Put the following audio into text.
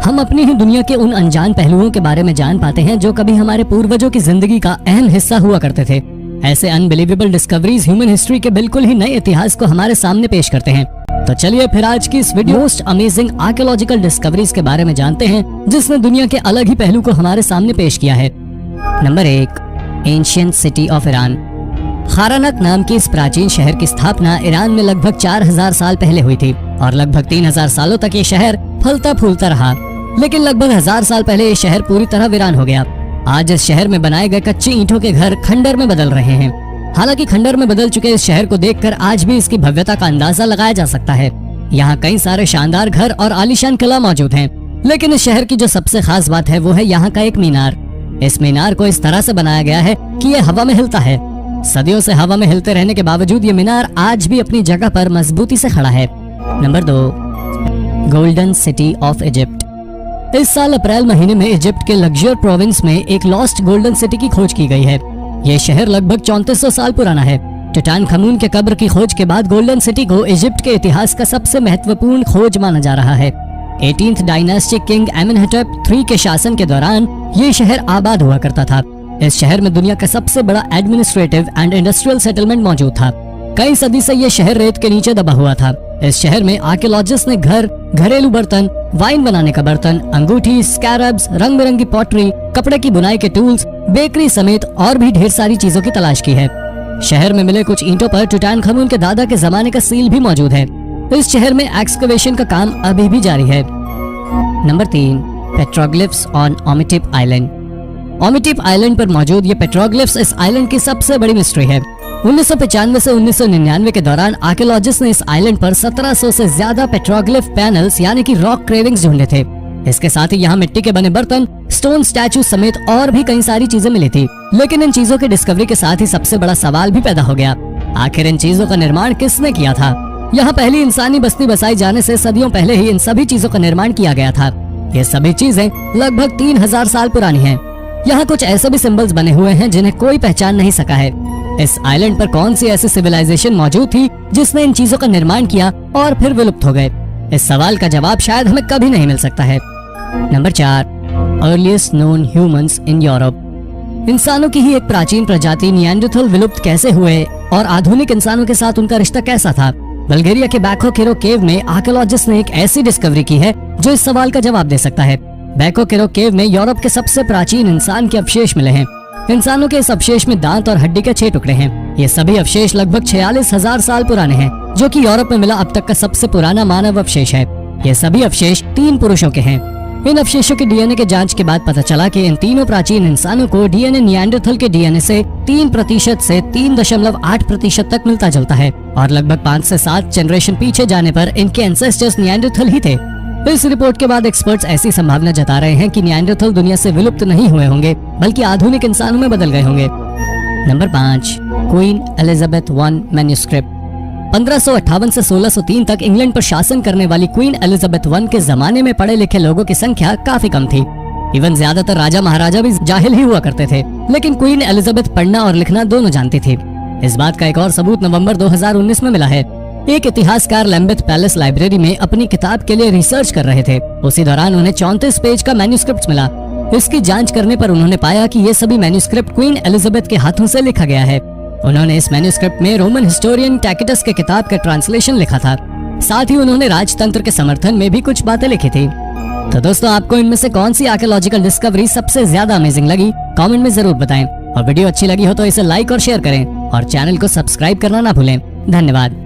हम अपनी ही दुनिया के उन अनजान पहलुओं के बारे में जान पाते हैं जो कभी हमारे पूर्वजों की जिंदगी का अहम हिस्सा हुआ करते थे। ऐसे अनबिलीवेबल डिस्कवरीज ह्यूमन हिस्ट्री के बिल्कुल ही नए इतिहास को हमारे सामने पेश करते हैं। तो चलिए फिर आज की इस video most amazing archaeological discoveries के बारे में जानते हैं, जिसने दुनिया के अलग ही पहलू को हमारे सामने पेश किया है। Number 1, ancient city of Iran. Kharanaq नाम के इस प्राचीन शहर की स्थापना ईरान में लगभग 4000 साल पहले हुई थी और लगभग 3000 सालों तक ये शहर फलता फूलता रहा। लेकिन लगभग 1000 साल पहले ये शहर पूरी तरह वीरान हो गया। आज इस शहर में बनाए गए कच्ची ईंटों के घर खंडर में बदल रहे हैं। हालांकि खंडर में बदल चुके इस शहर को देखकर आज भी इसकी भव्यता का अंदाजा लगाया जा सकता है। यहाँ कई सारे शानदार घर और आलीशान किला मौजूद हैं। लेकिन इस शहर की जो सबसे खास बात है वो है यहाँ का एक मीनार। इस मीनार को इस तरह से बनाया गया है कि ये हवा में हिलता है। सदियों से हवा में हिलते रहने के बावजूद ये मीनार आज भी अपनी जगह पर मजबूती से खड़ा है। Number 2, golden city of Egypt. इस साल अप्रैल महीने में इजिप्ट के लग्जर प्रोविंस में एक लॉस्ट गोल्डन सिटी की खोज की गई है। ये शहर लगभग 3400 साल पुराना है। टुटानखामुन के कब्र की खोज के बाद गोल्डन सिटी को इजिप्ट के इतिहास का सबसे महत्वपूर्ण खोज माना जा रहा है। 18th डायनास्टी किंग एमेनहेटेप III के शासन के दौरान ये शहर आबाद हुआ करता था। इस शहर में दुनिया का सबसे बड़ा एडमिनिस्ट्रेटिव एंड इंडस्ट्रियल सेटलमेंट मौजूद था। कई सदी से ये शहर रेत के नीचे दबा हुआ था। इस शहर में आर्कियोलॉजिस्ट ने घर, घरेलू बर्तन, वाइन बनाने का बर्तन, अंगूठी, स्कैरब्स, रंग बिरंगी पॉटरी, कपड़े की बुनाई के टूल्स, बेकरी समेत और भी ढेर सारी चीजों की तलाश की है। शहर में मिले कुछ ईंटों पर टुटानखामुन के दादा के जमाने का सील भी मौजूद है। इस शहर में एक्सकवेशन का काम अभी भी जारी है। Number 3, petroglyphs on Ometepe island. Ometepe island पर मौजूद ये पेट्रोग्लिफ्स इस आइलैंड की सबसे बड़ी मिस्ट्री है। 1995 से 1999 के दौरान आर्कियोलॉजिस्ट ने इस आइलैंड पर 1700 से ज्यादा पेट्रोग्लिफ पैनल्स यानी कि रॉक क्रेविंग्स ढूंढे थे। इसके साथ ही यहाँ मिट्टी के बने बर्तन, स्टोन स्टैचू समेत और भी कई सारी चीजें मिली थी। लेकिन इन चीजों की डिस्कवरी के साथ ही सबसे बड़ा सवाल भी पैदा हो गया, आखिर इन चीजों का निर्माण किसने किया था। यहाँ पहली इंसानी बस्ती बसाई जाने से सदियों पहले ही इन सभी चीजों का निर्माण किया गया था। ये सभी चीजें लगभग 3000 साल पुरानी हैं। यहाँ कुछ ऐसे भी सिंबल्स बने हुए हैं जिन्हें कोई पहचान नहीं सका है। इस आइलैंड पर कौन सी ऐसी सिविलाइजेशन मौजूद थी जिसने इन चीजों का निर्माण किया और फिर विलुप्त हो गए? इस सवाल का जवाब शायद हमें कभी नहीं मिल सकता है। Number 4, earliest known humans in Europe. इंसानों की ही एक प्राचीन प्रजाति निएंडरथल विलुप्त कैसे हुए और आधुनिक इंसानों के साथ उनका रिश्ता कैसा था? बल्गेरिया के बैको केरो केव में आर्कियोलॉजिस्ट ने एक ऐसी डिस्कवरी की है जो इस सवाल का जवाब दे सकता है। बैको केरो केव में यूरोप के सबसे प्राचीन इंसान के अवशेष मिले हैं। इंसानों के इस अवशेष में दांत और हड्डी के 6 टुकड़े हैं। ये सभी अवशेष लगभग 46,000 साल पुराने हैं, जो कि यूरोप में मिला अब तक का सबसे पुराना मानव अवशेष है। ये सभी अवशेष 3 पुरुषों के हैं। इन अवशेषों के डीएनए के जांच के बाद पता चला कि इन तीनों प्राचीन इंसानों को डीएनए निएंडरथल के डीएनए से 3% से 3.8% तक मिलता जुलता है और लगभग 5 से 7 जनरेशन पीछे जाने पर इनके एंसेस्टर्स निएंडरथल ही थे। इस रिपोर्ट के बाद एक्सपर्ट्स ऐसी संभावना जता रहे हैं कि निएंडरथल दुनिया से विलुप्त नहीं हुए होंगे, बल्कि आधुनिक इंसानों में बदल गए होंगे। Number 5, queen Elizabeth I manuscript. 1558 से 1603 तक इंग्लैंड पर शासन करने वाली क्वीन एलिजाबेथ I के जमाने में पढ़े लिखे लोगों की संख्या काफी कम थी। इवन ज्यादातर राजा महाराजा भी जाहिल ही हुआ करते थे। लेकिन क्वीन एलिजाबेथ पढ़ना और लिखना दोनों जानती थी। इस बात का एक और सबूत नवंबर 2019 में मिला है। एक इतिहासकार लैम्बेथ पैलेस लाइब्रेरी में अपनी किताब के लिए रिसर्च कर रहे थे। उसी दौरान उन्हें 34 पेज का मैन्युस्क्रिप्ट मिला। इसकी जांच करने पर उन्होंने पाया कि ये सभी मैन्युस्क्रिप्ट क्वीन एलिजाबेथ के हाथों से लिखा गया है। उन्होंने इस मैन्युस्क्रिप्ट में रोमन हिस्टोरियन टैकिटस के किताब का ट्रांसलेशन लिखा था। साथ ही उन्होंने राजतंत्र के समर्थन में भी कुछ बातें लिखी थी। तो दोस्तों, आपको इनमें से कौन सी आर्कियोलॉजिकल डिस्कवरी सबसे ज्यादा अमेजिंग लगी? कमेंट में जरूर बताएं। और वीडियो अच्छी लगी हो तो इसे लाइक और शेयर करें और चैनल को सब्सक्राइब करना ना भूलें। धन्यवाद।